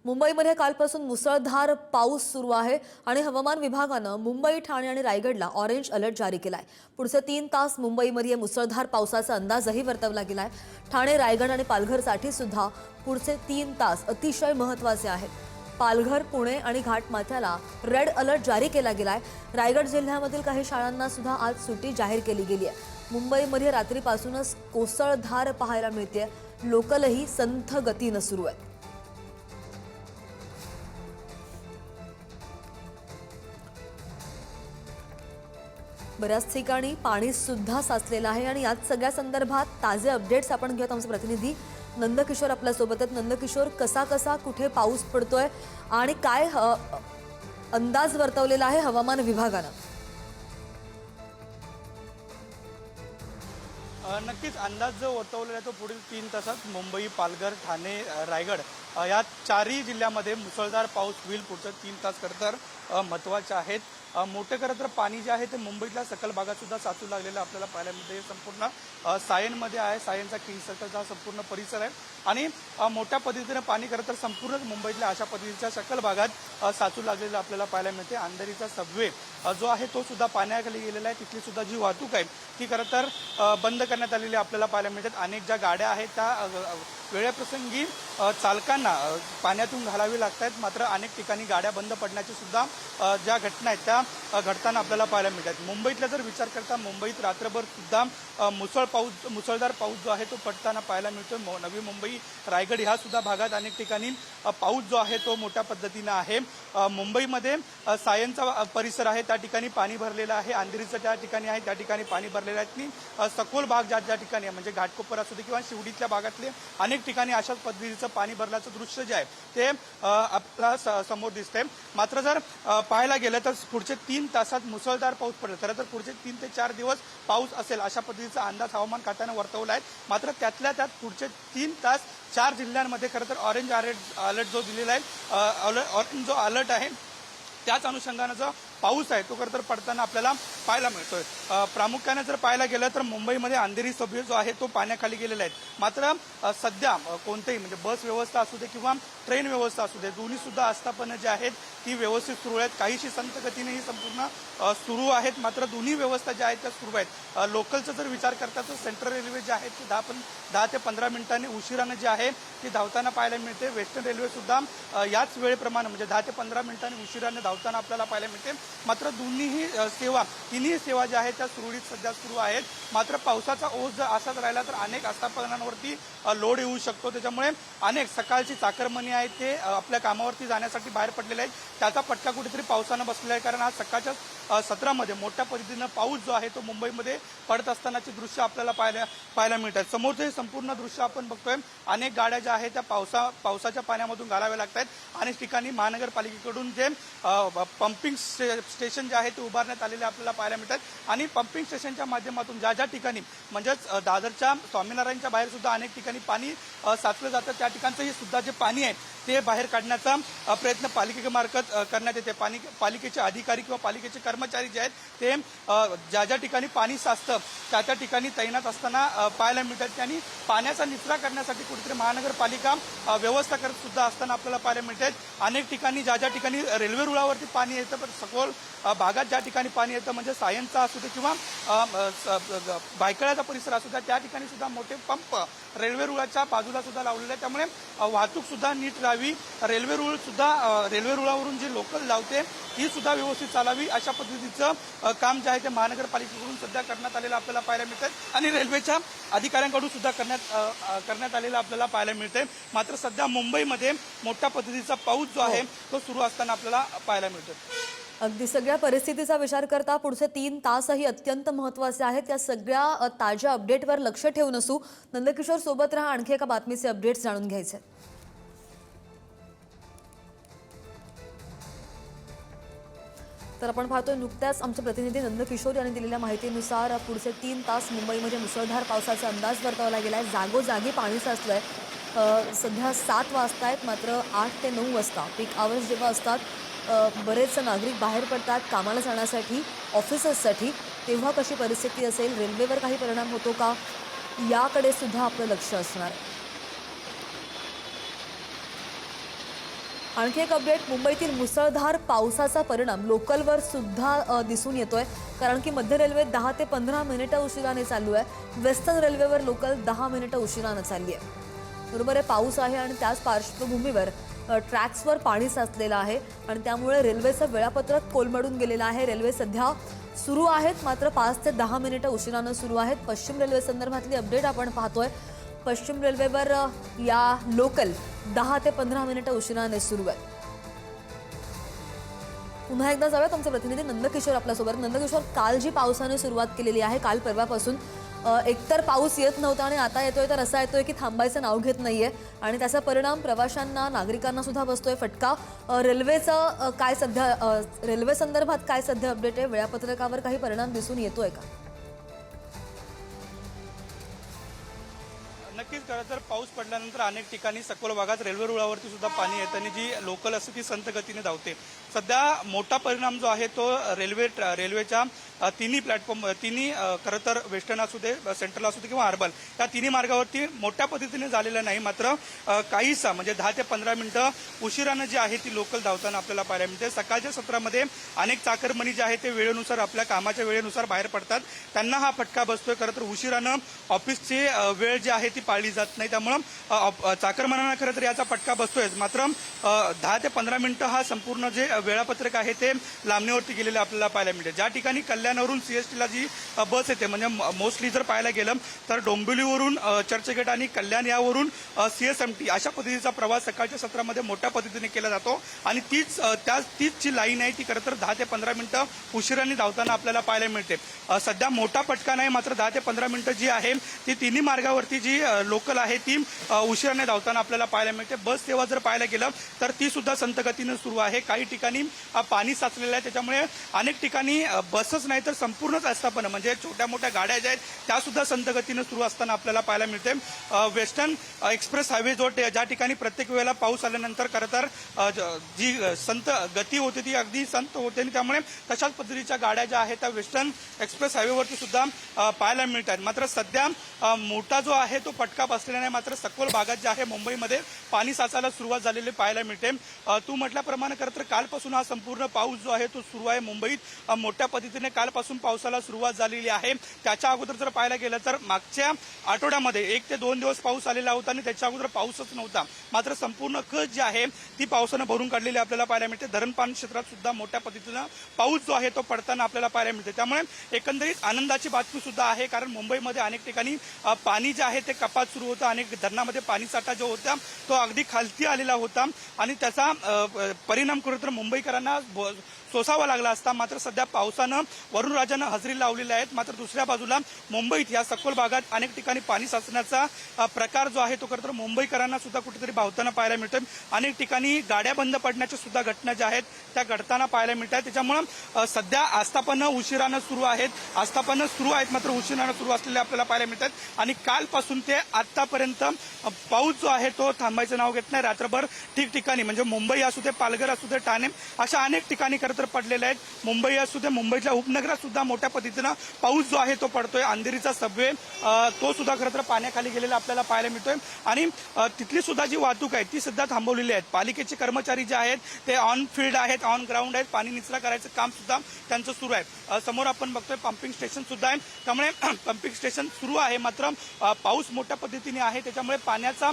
मुंबईमध्ये कालपासून मुसळधार पाऊस सुरू आहे आणि हवामान विभागानं मुंबई, ठाणे आणि रायगडला ऑरेंज अलर्ट जारी केलाय। पुढचे 3 तास मुंबईमध्ये मुसळधार पावसाचा अंदाजही वर्तवला गेलाय। ठाणे, रायगड आणि पालघरसाठी सुद्धा पुढचे 3 तास अतिशय महत्त्वाचे आहेत। पालघर, पुणे आणि घाटमाथ्याला रेड अलर्ट जारी केला गेलाय। रायगड जिल्ह्यामधील काही शाळांना सुद्धा आज सुट्टी जाहीर केली गेली आहे। मुंबईमध्ये रात्रीपासूनच कोसळधार पाहायला मिळते। लोकलही संथ गतीने सुरू आहे। बऱ्याच ठिकाणी पाणी सुद्धा साचलेलं आहे आणि याच सगळ्या संदर्भात ताजे अपडेट्स आपण घेत आमचे प्रतिनिधी नंदकिशोर आपल्या सोबत आहेत। नंदकिशोर, कसा कुठे पाऊस पडतोय आणि काय अंदाज वर्तवलेला आहे हवामान विभागानं? नक्कीच अंदाज जो वर्तवलेला आहे तो पुढील 3 तासात मुंबई, पालघर, ठाणे, रायगड या 4ही जिल्ह्यामध्ये मुसळधार पाऊस होईल। पुढचे 3 तास खरं तर महत्त्वाचे आहेत। मोठे खरं तर पाणी जे आहे ते मुंबईतल्या सकल भागात सुद्धा साचू लागलेलं आपल्याला पाहायला मिळते। संपूर्ण सायनमध्ये आहे, सायनचा किंग सर्कलचा संपूर्ण परिसर आहे आणि मोठ्या पद्धतीने पाणी खरं तर संपूर्ण मुंबईतल्या अशा पद्धतीच्या सकल भागात साचू लागलेलं आपल्याला पाहायला मिळते। अंधेरीचा सबवे जो आहे तो सुद्धा पाण्याखाली गेलेला आहे। तिथली सुद्धा जी वाहतूक आहे ती खरं तर बंद करण्यात आलेली आपल्याला पाहायला मिळतात। अनेक ज्या गाड्या आहेत त्या वेळेप्रसंगी चालकांना पाण्यातून घालावी लागतात, मात्र अनेक ठिकाणी गाड्या बंद पडण्याची सुद्धा ज्या घटना आहेत त्या घडताना आपल्याला पाहायला मिळतात। मुंबईतला जर विचार करता मुंबईत रात्रभर सुद्धा मुसळधार पाऊस जो आहे तो पडताना पाहायला मिळतो। नवी मुंबई, रायगड ह्या सुद्धा भागात अनेक ठिकाणी पाऊस जो आहे तो मोठ्या पद्धतीनं आहे। मुंबईमध्ये सायनचा परिसर आहे त्या ठिकाणी पाणी भरलेलं आहे। अंधेरीचं त्या ठिकाणी आहे त्या ठिकाणी पाणी भरलेलं आहे आणि सखोल भाग ज्या ठिकाणी आहे म्हणजे घाटकोपर असू दे किंवा शिवडीतल्या भागातले अनेक ठिकाणी अशाच पद्धतीचं पाणी भरल्याचं दृश्य जे आहे ते आपल्याला समोर दिसतंय। मात्र जर पाहायला गेलं तर पुढचे 3 तासात मुसळधार पाऊस पडेल। खरं तर पुढचे 3 ते 4 दिवस पाऊस असेल अशा पद्धतीचा अंदाज हवामान खात्यानं वर्तवला आहे। मात्र त्यातल्या त्यात पुढचे 3 तास 4 जिल्ह्यांमध्ये खरं तर ऑरेंज अलर्ट जो दिलेला आहे, ऑरेंज जो अलर्ट आहे त्याच अनुषंगानं जो पाऊस आहे तो खरं तर पडताना आपल्याला पाहायला मिळतोय। प्रामुख्याने जर पाहायला गेलं तर मुंबईमध्ये अंधेरी सबवे जो आहे तो पाण्याखाली गेलेला आहे। मात्र सध्या कोणतेही म्हणजे बस व्यवस्था असू दे किंवा ट्रेन व्यवस्था असू दे दोन्ही सुद्धा आस्थापनं जी आहेत ती व्यवस्थित सुरू आहेत। काहीशी संथ गतीने ही संपूर्ण सुरू आहेत, मात्र दोन्ही व्यवस्था ज्या आहेत त्या सुरू आहेत। लोकलचा जर विचार करता तर सेंट्रल रेल्वे जे आहे ते 10 ते 15 मिनिटांनी उशिरानं जे आहे ती धावताना पाहायला मिळते। वेस्टर्न रेल्वे सुद्धा याच वेळेप्रमाणे म्हणजे 10 ते 15 मिनिटांनी उशिराने धावताना आपल्याला पाहायला मिळते। मात्र तिन्ही सेवा ज्या आहेत त्या सुरळीत सध्या सुरू आहेत। मात्र पावसाचा ओझ जर असाच राहिला तर अनेक आस्थापनांवरती लोड येऊ शकतो। त्याच्यामुळे अनेक सकाळची चाकरमानी आहेत ते आपल्या कामावरती जाण्यासाठी बाहेर पडलेले आहेत। त्याचा फटका कुठेतरी पावसानं बसलेला आहे, कारण आज सकाळच्या सत्रामध्ये मोठ्या पद्धतीनं पाऊस जो आहे तो मुंबईमध्ये पडत असतानाचे दृश्य आपल्याला पाहायला मिळतात। समोरचं हे संपूर्ण दृश्य आपण बघतोय। अनेक गाड्या ज्या आहेत त्या पावसाच्या पाण्यामधून घालाव्या लागतात। अनेक ठिकाणी महानगरपालिकेकडून जे पंपिंग स्टेशन जे आहे ते उभारण्यात आलेले आपल्याला पाहायला मिळतात आणि पंपिंग स्टेशनच्या माध्यमातून ज्या ठिकाणी म्हणजेच दादरच्या स्वामीनारायणच्या बाहेर सुद्धा अनेक ठिकाणी पाणी साचलं जातं त्या ठिकाणचं हे सुद्धा जे पाणी आहे ते बाहेर काढण्याचा प्रयत्न पालिकेमार्फत करण्यात येते। पालिकेचे अधिकारी किंवा पालिकेचे कर्मचारी जे आहेत ते ज्या ठिकाणी पाणी साचतं त्या ठिकाणी तैनात असताना पाहायला मिळतात आणि पाण्याचा निचरा करण्यासाठी कुठेतरी महानगरपालिका व्यवस्था करत सुद्धा असताना आपल्याला पाहायला मिळतात। अनेक ठिकाणी ज्या ठिकाणी रेल्वे रुळावरती पाणी येतं पण सखोल भागात ज्या ठिकाणी पाणी येतं म्हणजे सायनचा असू दे किंवा भायखळ्याचा परिसर असू द्या त्या ठिकाणी सुद्धा मोठे पंप रेल्वे रुळाच्या बाजूला सुद्धा लावलेले आहेत। त्यामुळे वाहतूक सुद्धा नीट राहावी, रेल्वे रुळावरून जी लोकल लावते ही सुद्धा व्यवस्थित चालावी अशा पद्धतीचं काम जे आहे ते महानगरपालिकेकडून सध्या करण्यात आलेलं आपल्याला पाहायला मिळतं आणि रेल्वेच्या अधिकाऱ्यांकडून सुद्धा करण्यात आलेलं आपल्याला पाहायला मिळते। मात्र सध्या मुंबईमध्ये मोठ्या पद्धतीचा पाऊस जो आहे तो सुरू असताना आपल्याला पाहायला मिळतो। अगदी सगळ्या परिस्थितीचा विचार करता पुढचे 3 तासही अत्यंत महत्त्वाचे आहेत। या सगळ्या ताज्या अपडेटवर लक्ष ठेवून असू नंदकिशोर सोबत रहा, आणखी एका बातमीचे अपडेट्स जाणून घ्यायचे। तर आपण पाहतोय नुकत्याच आमचे प्रतिनिधी नंदकिशोर यांनी दिलेल्या माहितीनुसार पुढचे 3 तास मुंबईमध्ये मुसळधार पावसाचा अंदाज वर्तवला गेलाय। जागोजागी पाणी साचलंय। सध्या 7 वाजता आहेत, मात्र 8 ते 9 वाजता पीक आवर्स जेव्हा असतात बरेच नागरिक बाहेर पडतात कामाला जाण्यासाठी, ऑफिसेससाठी, तेव्हा कशी परिस्थिती असेल, रेल्वेवर काही परिणाम होतो का याकडे सुद्धा आपलं लक्ष असणार आहे। आणखी एक अपडेट, मुंबईतील मुसळधार पावसाचा परिणाम लोकलवर सुद्धा दिसून येतोय, कारण की मध्य रेल्वे 10 ते 15 मिनिटं उशिराने चालू आहे. वेस्टर्न रेल्वेवर लोकल 10 मिनिटं उशिराने चालली आहे. बरोबर आहे, पाऊस आहे आणि त्याच पार्श्वभूमीवर ट्रॅक्सवर पाणी साचलेलं आहे आणि त्यामुळे रेल्वेचं वेळापत्रक कोलमडून गेलेलं आहे. रेल्वे सध्या सुरू आहेत, मात्र 5 ते 10 मिनिटं उशिरानं सुरू आहेत. पश्चिम रेल्वे संदर्भातली अपडेट आपण पाहतोय. पश्चिम रेल्वेवर या लोकल 10 ते 15 मिनिटं उशिराने सुरू आहेत. पुन्हा एकदा जाऊया तुमचे प्रतिनिधी नंदकिशोर आपल्यासोबत. नंदकिशोर, काल जी पावसाने सुरुवात केलेली आहे, काल परवापासून एकतर पाऊस येत नव्हता आणि आता येतोय तर असा येतोय की थांबायचं नाव घेत नाहीये आणि त्याचा परिणाम प्रवाशांना, नागरिकांना सुद्धा बसतोय फटका. रेल्वेचं काय सध्या रेल्वे संदर्भात काय सध्या अपडेट आहे? वेळापत्रकावर काही परिणाम दिसून येतोय का? नक्कीच, खरं तर पाऊस पडल्यानंतर अनेक ठिकाणी सखोल भागात रेल्वे रुळावरती सुद्धा पाणी येतं आणि जी लोकल असते ती संथ गतीने धावते. सध्या मोठा परिणाम जो आहे तो रेल्वेच्या तिन्ही प्लॅटफॉर्म, तिन्ही खरं तर वेस्टर्न असू दे, सेंट्रल असू दे किंवा अर्बन, या तिन्ही मार्गावरती मोठ्या पद्धतीने झालेला नाही. मात्र काहीसा म्हणजे 10 ते 15 मिनिटं उशिरानं जी आहे ती लोकल धावताना आपल्याला पाहायला मिळते. सकाळच्या सत्रामध्ये अनेक चाकरमणी जे आहे ते वेळेनुसार, आपल्या कामाच्या वेळेनुसार बाहेर पडतात, त्यांना हा फटका बसतोय. खरं तर उशिरानं ऑफिसची वेळ जी आहे ती पाळली जात नाही, त्यामुळं चाकरमानांना खरं तर याचा फटका बसतोय. मात्र 10 ते 15 मिनिटं हा संपूर्ण जे वेळापत्रक आहे ते लांबणीवरती गेलेलं आपल्याला पाहायला मिळते. ज्या ठिकाणी कल्याणवरून सीएसटीला जी बस येते, म्हणजे मोस्टली जर पाहायला गेलं तर डोंबिवलीवरून चर्चगेट आणि कल्याण यावरून सीएसएमटी अशा पद्धतीचा प्रवास सकाळच्या सत्रामध्ये मोठ्या पद्धतीने केला जातो आणि तीच जी लाईन आहे ती खरं तर 10 ते 15 मिनिटं उशिराने धावताना आपल्याला पाहायला मिळते. सध्या मोठा फटका नाही, मात्र 10 ते 15 मिनिटं जी आहे ती तिन्ही मार्गावरती जी लोकल आहे ती उशिराने धावताना आपल्याला पाहायला मिळते. बस सेवा जर पाहायला गेलं तर ती सुद्धा संथ गतीने सुरू आहे. काही ठिकाणी पाणी साचलेलं आहे, त्याच्यामुळे अनेक ठिकाणी बसच नाही तर संपूर्णच आस्थापनं म्हणजे छोट्या मोठ्या गाड्या ज्या आहेत त्या सुद्धा संथ गतीने सुरू असताना आपल्याला पाहायला मिळते. वेस्टर्न एक्सप्रेस हायवे ज्या ठिकाणी प्रत्येक वेळेला पाऊस आल्यानंतर खरं तर जी संथ गती होते ती अगदी संत होते आणि त्यामुळे तशाच पद्धतीच्या गाड्या ज्या आहेत त्या वेस्टर्न एक्सप्रेस हायवेवरती सुद्धा पाहायला मिळतात. मात्र सध्या मोठा जो आहे तो फटका बसलेला नाही, मात्र सखोल भागात जे आहे मुंबईमध्ये पाणी साचायला सुरुवात झालेली पाहायला मिळते. तू म्हटल्याप्रमाणे खरं तर कालपासून हा संपूर्ण पाऊस जो आहे तो सुरू आहे. मुंबईत मोठ्या पद्धतीने कालपासून पावसाला सुरुवात झालेली आहे. त्याच्या अगोदर जर पाहायला गेलं तर मागच्या आठवड्यामध्ये 1 ते 2 दिवस पाऊस आलेला होता आणि त्याच्या अगोदर पाऊसच नव्हता. मात्र संपूर्ण खच जी आहे ती पावसानं भरून काढलेली आपल्याला पाहायला मिळते. धरणपान क्षेत्रात सुद्धा मोठ्या पद्धतीनं पाऊस जो आहे तो पडताना आपल्याला पाहायला मिळते. त्यामुळे एकंदरीत आनंदाची बातमी सुद्धा आहे, कारण मुंबईमध्ये अनेक ठिकाणी पाणी जे आहे ते कपात सुरू होतं. अनेक धरणामध्ये पाणी साठा जो होता तो अगदी खालती आलेला होता आणि त्याचा परिणाम खरं तर मुंबईकरांना सोसावा लागला असता. मात्र सध्या पावसानं वरुणराजानं हजेरी लावलेली आहेत. मात्र दुसऱ्या बाजूला मुंबईत या सखोल भागात अनेक ठिकाणी पाणी साचण्याचा प्रकार जो आहे तो खरं तर मुंबईकरांना सुद्धा कुठेतरी भावताना पाहायला मिळतोय. अनेक ठिकाणी गाड्या बंद पडण्याच्या सुद्धा घटना ज्या आहेत त्या घडताना पाहायला मिळतात. त्याच्यामुळं सध्या आस्थापनं उशिरानं सुरू आहेत, मात्र उशिरानं सुरू असलेले आपल्याला पाहायला मिळतात आणि कालपासून ते आतापर्यंत पाऊस जो आहे तो थांबायचं नाव घेत नाही. रात्रभर ठिकठिकाणी म्हणजे मुंबई असू दे, पालघर असू दे, ठाणे अशा अनेक ठिकाणी खरं तर पडलेले आहेत. मुंबई असू दे, मुंबईतल्या उपनगरात सुद्धा मोठ्या पद्धतीनं पाऊस जो आहे तो पडतोय. अंधेरीचा सबवे तो सुद्धा खरं तर पाण्याखाली गेलेला आपल्याला पाहायला मिळतोय आणि तिथली सुद्धा जी वाहतूक आहे ती सुद्धा थांबवलेली आहे. पालिकेचे कर्मचारी जे आहेत ते ऑन फील्ड आहेत, ऑन ग्राउंड आहेत. पाणी निचरा करायचं काम सुद्धा त्यांचं सुरू आहे. समोर आपण बघतोय पंपिंग स्टेशन सुद्धा आहे, त्यामुळे पंपिंग स्टेशन सुरू आहे. मात्र पाऊस मोठ्या पद्धतीने आहे, त्याच्यामुळे पाण्याचा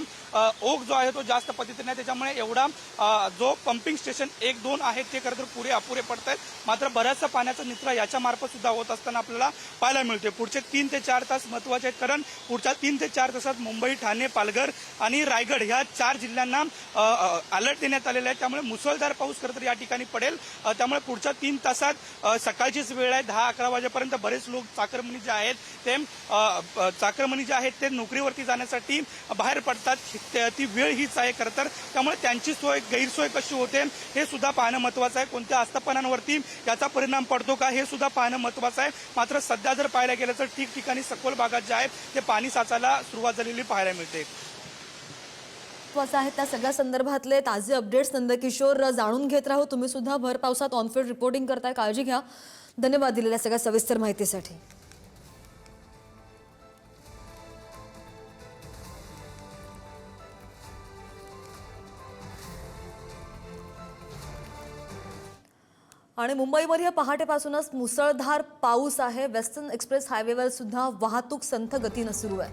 ओघ जो आहे तो जास्त पद्धतीने आहे. त्याच्यामुळे एवढा जो पंपिंग स्टेशन 1-2 आहेत ते खरं तर पुरे अपुरे पडत आहेत. मात्र बऱ्याचसा पाण्याचा निचरा याच्या मार्फत सुद्धा होत असताना आपल्याला पाहायला मिळते. पुढचे 3 ते 4 तास महत्वाचे आहेत, कारण पुढच्या 3 ते 4 तासात मुंबई, ठाणे, पालघर आणि रायगड ह्या 4 जिल्ह्यांना अलर्ट देण्यात आलेला आहे. त्यामुळे मुसळधार पाऊस खरं तर या ठिकाणी पडेल. त्यामुळे पुढच्या 3 तासात सकाळचीच वेळ आहे 10-11 वाजेपर्यंत बरेच लोक चाकरमणी जे आहेत ते नोकरीवरती जाण्यासाठी बाहेर पडतात. ती वेळ हीच आहे खरं तर. त्यामुळे त्यांची गैरसोय कशी होते हे सुद्धा पाहणं महत्वाचं आहे. कोणत्या आस्थापनांवरती याचा परिणाम पडतो का हे सुद्धा पाहणं महत्वाचं आहे. मात्र सध्या जर पाहायला गेलं तर ठिकठिकाणी सखोल भागात जे आहे ते पाणी साचायला सुरुवात झालेली पाहायला मिळते. आहेत त्या सगळ्या संदर्भातले ताजे अपडेट्स नंदकिशोर जाणून घेत राहू. तुम्ही सुद्धा भर पावसात ऑनफील्ड रिपोर्टिंग करताय, काळजी घ्या. धन्यवाद दिलेल्या सगळ्या सविस्तर माहितीसाठी. आणि मुंबईमध्ये पहाटेपासूनच मुसळधार पाऊस आहे. वेस्टर्न एक्सप्रेस हायवेवर सुद्धा वाहतूक संथ गतीनं सुरू आहे.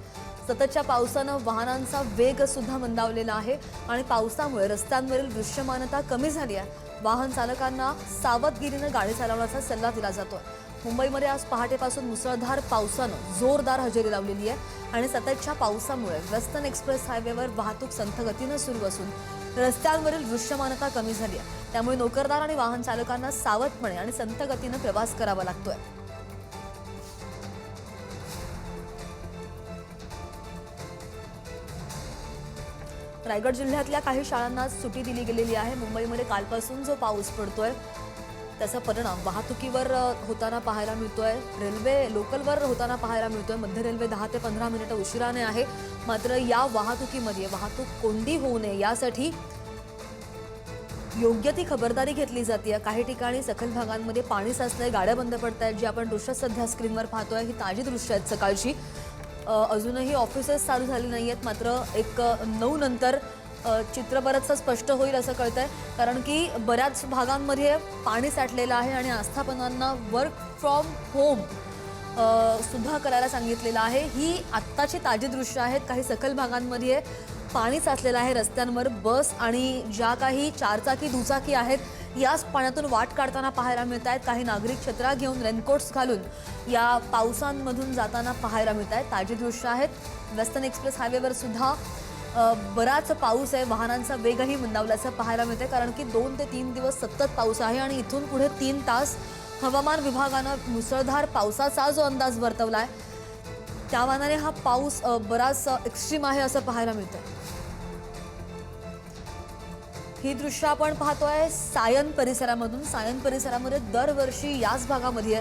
सततच्या पावसानं वाहनांचा वेग सुद्धा मंदावलेला आहे आणि पावसामुळे रस्त्यांवरील दृश्यमानता कमी झाली आहे. वाहन चालकांना सावधगिरीनं गाडी चालवण्याचा सल्ला दिला जातोय. मुंबईमध्ये आज पहाटेपासून मुसळधार पावसानं जोरदार हजेरी लावलेली आहे आणि सततच्या पावसामुळे वेस्टर्न एक्सप्रेस हायवेवर वाहतूक संथ गतीनं सुरू असून रस्त्यांवरील दृश्यमानता कमी झाली आहे. त्यामुळे नोकरदार आणि वाहन चालकांना सावधपणे आणि संथ गतीनं प्रवास करावा लागतोय. रायगड जिल्ह्यातल्या काही शाळांना सुट्टी दिली गेलेली आहे. मुंबईमध्ये कालपासून जो पाऊस पडतोय त्याचा परिणाम वाहतुकीवर होताना पाहायला मिळतोय. रेल्वे लोकलवर होताना पाहायला मिळतोय. मध्य रेल्वे 10 ते 15 मिनिटं उशिराने आहे. मात्र या वाहतुकीमध्ये वाहतूक कोंडी होऊ नये यासाठी योग्य ती खबरदारी घेतली जाते. काही ठिकाणी सखल भागांमध्ये पाणी साचलंय, गाड्या बंद पडतायत. जी आपण दृश्य सध्या स्क्रीनवर पाहतोय ही ताजी दृश्य आहेत सकाळची. अजूनही ऑफिसेस चालू झाली नाहीयेत. मात्र 9 नंतर चित्र बरंचसं स्पष्ट होईल असं कळतंय. कारण की बऱ्याच भागांमध्ये पाणी साठलेलं आहे आणि आस्थापनांना वर्क फ्रॉम होम सुद्धा करायला सांगितलेलं आहे. ही आत्ताची ताजी दृश्य आहेत. काही सखल भागांमध्ये पाणी साचलेलं आहे रस्त्यांवर. बस आणि ज्या काही चारचाकी दुचाकी आहेत याच पाण्यातून वाट काढताना पाहायला मिळत आहेत. काही नागरिक छत्र्या घेऊन रेनकोट्स घालून या पावसांमधून जाताना पाहायला मिळत आहेत. ताजी दृश्य आहेत. वेस्टर्न एक्सप्रेस हायवेवर सुद्धा बराच पाऊस आहे. वाहनांचा वेगही मंदावल्याचं पाहायला मिळतंय. कारण की 2 ते 3 दिवस सतत पाऊस आहे आणि इथून पुढे 3 तास हवामान विभागानं मुसळधार पावसाचा जो अंदाज वर्तवला आहे त्या मानाने हा पाऊस बराच एक्स्ट्रीम आहे असं पाहायला मिळतंय. ही दृश्य आपण पाहतोय सायन परिसरामधून. सायन परिसरामध्ये दरवर्षी याच भागामध्ये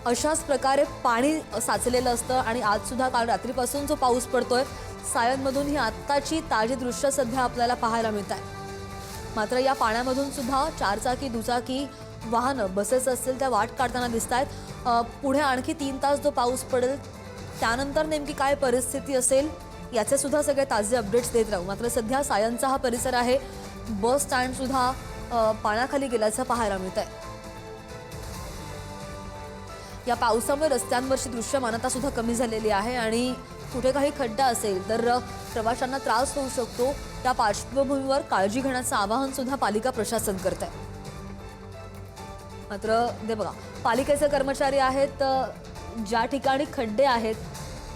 अशाच प्रकारे पाणी साचलेलं असतं आणि आज सुद्धा काल रात्रीपासून जो पाऊस पडतोय सायनमधून ही आत्ताची ताजी दृश्य सध्या आपल्याला पाहायला मिळत आहे. मात्र या पाण्यामधून सुद्धा चारचाकी दुचाकी वाहनं बसेस असतील त्या वाट काढताना दिसत आहेत. पुढे आणखी 3 तास जो पाऊस पडेल त्यानंतर नेमकी काय परिस्थिती असेल याचे सुद्धा सगळे ताजे अपडेट्स देत राहू. मात्र सध्या सायनचा हा परिसर आहे. बस स्टँड सुद्धा पाण्याखाली गेल्याचं पाहायला मिळत आहे. या पावसामुळे रस्त्यांवरची दृश्यमानता सुद्धा कमी झालेली आहे आणि कुठे काही खड्डा असेल तर प्रवाशांना त्रास होऊ शकतो. त्या पार्श्वभूमीवर काळजी घेण्याचं आवाहन सुद्धा पालिका प्रशासन करत आहे. मात्र ते बघा पालिकेचे कर्मचारी आहेत. ज्या ठिकाणी खड्डे आहेत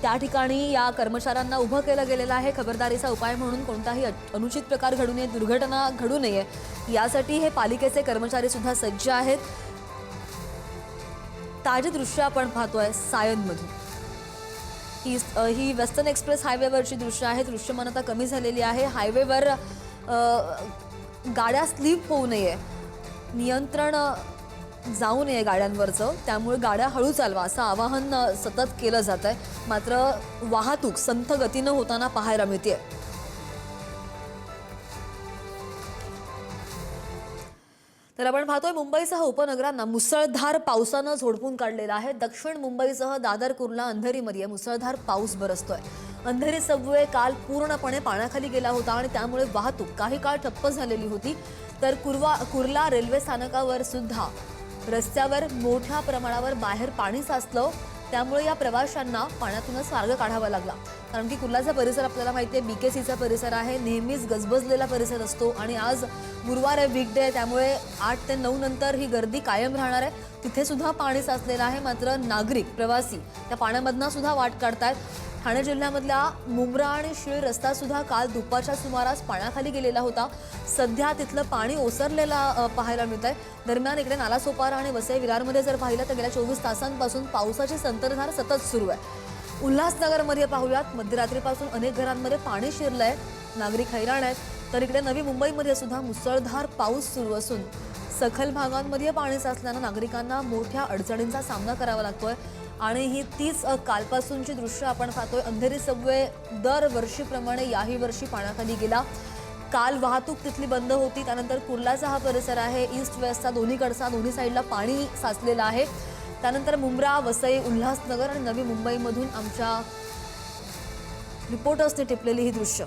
त्या ठिकाणी या कर्मचाऱ्यांना उभं केलं गेलेलं आहे. खबरदारीचा उपाय म्हणून कोणताही अनुचित प्रकार घडू नये, दुर्घटना घडू नये यासाठी हे पालिकेचे कर्मचारी सुद्धा सज्ज आहेत. ताजे दृश्य आपण पाहतोय सायनमधून. ही वेस्टर्न एक्सप्रेस हायवेवरची दृश्य आहे. दृश्यमानता कमी झालेली आहे. हायवेवर गाड्या स्लिप होऊ नये, नियंत्रण जाऊ नये गाड्यांवरचं. त्यामुळे गाड्या हळू चालवा असं आवाहन सतत केलं जात आहे. मात्र वाहतूक संथ गतीनं होताना पाहायला मिळते. तर आपण पाहतोय मुंबईसह उपनगरांना मुसळधार पावसानं झोडपून काढलेला आहे. दक्षिण मुंबईसह दादर, कुर्ला, अंधेरीमध्ये मुसळधार पाऊस बरसतोय. अंधेरी सबवे काल पूर्णपणे पाण्याखाली गेला होता आणि त्यामुळे वाहतूक काही काळ ठप्प झालेली होती. तर कुर्ला रेल्वे स्थानकावर सुद्धा रस्त्यावर मोठ्या प्रमाणावर बाहेर पाणी साचलं. त्यामुळे या प्रवाशांना पाण्यातूनच मार्ग काढावा लागला. कारण की कुर्लाचा परिसर आपल्याला माहिती आहे BKCचा परिसर आहे. नेहमीच गजबजलेला परिसर असतो आणि आज गुरुवार आहे, वीकडे आहे. त्यामुळे 8 ते 9 नंतर ही गर्दी कायम राहणार आहे. तिथे सुद्धा पाणी साचलेलं आहे. मात्र नागरिक प्रवासी त्या पाण्यामधनं सुद्धा वाट काढतायत. ठाणे जिल्ह्यामधल्या मुंब्रा आणि शीळ रस्ता सुद्धा काल दुपारच्या सुमारास पाण्याखाली गेलेला होता. सध्या तिथलं पाणी ओसरलेलं पाहायला मिळत आहे. दरम्यान इकडे नालासोपारा आणि वसई विरारमध्ये जर पाहिलं तर गेल्या 24 तासांपासून पावसाची संततधार सतत सुरू आहे. उल्हासनगरमध्ये पाहूयात मध्यरात्रीपासून अनेक घरांमध्ये पाणी शिरलंय. नागरिक हैराण आहेत. तर इकडे नवी मुंबईमध्ये सुद्धा मुसळधार पाऊस सुरू असून सखल भागांमध्ये पाणी साचल्यानं नागरिकांना मोठ्या अडचणींचा सामना करावा लागतोय. आणि ही तीच कालपासूनची दृश्य आपण पाहतोय. अंधेरी सबवे दरवर्षीप्रमाणे याही वर्षी पाण्याखाली गेला. काल वाहतूक तिथली बंद होती. त्यानंतर कुर्लाचा हा परिसर आहे. ईस्ट वेस्टचा दोन्ही साईडला पाणी साचलेलं आहे. त्यानंतर मुंब्रा, वसई, उल्हासनगर आणि नवी मुंबईमधून आमच्या रिपोर्टर्सने टिपलेली ही दृश्य.